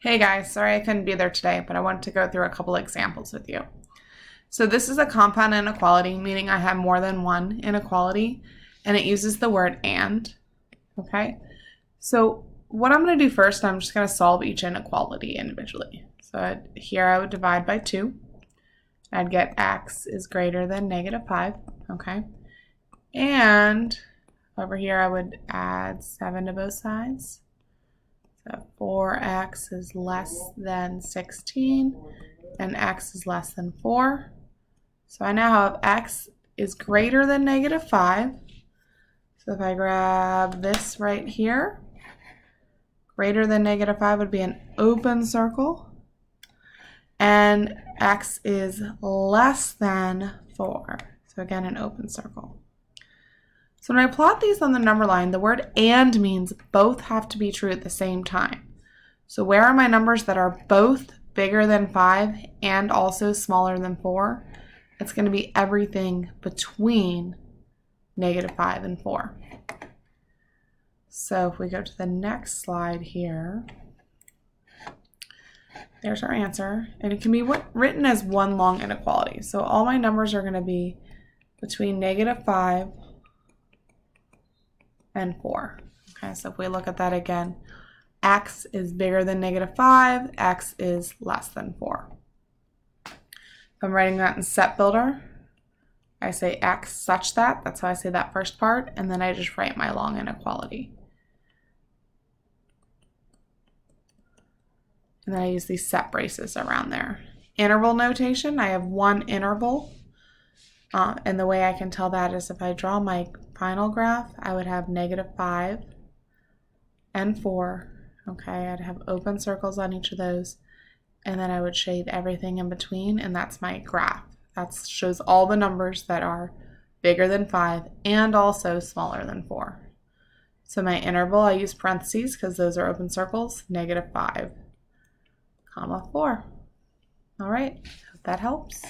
Hey guys, sorry I couldn't be there today, but I wanted to go through a couple examples with you. So this is a compound inequality, meaning I have more than one inequality, and it uses the word and, okay? So what I'm going to do first, I'm just going to solve each inequality individually. So here I would divide by 2. I'd get x is greater than -5, okay? And over here I would add 7 to both sides. So 4x is less than 16 and x is less than 4. So I now have x is greater than -5. So if I grab this right here, greater than -5 would be an open circle. And x is less than 4. So again, an open circle. So when I plot these on the number line, the word and means both have to be true at the same time. So where are my numbers that are both bigger than 5 and also smaller than 4? It's going to be everything between -5 and 4. So if we go to the next slide here, there's our answer. And it can be written as one long inequality. So all my numbers are going to be between -5 and 4. Okay, so if we look at that again, x is bigger than -5, x is less than 4. If I'm writing that in set builder, I say x such that, that's how I say that first part, and then I just write my long inequality. And then I use these set braces around there. Interval notation, I have one interval. And the way I can tell that is if I draw my final graph, I would have -5 and 4. Okay, I'd have open circles on each of those. And then I would shade everything in between, and that's my graph. That shows all the numbers that are bigger than 5 and also smaller than 4. So my interval, I use parentheses because those are open circles, -5, 4. All right, hope that helps.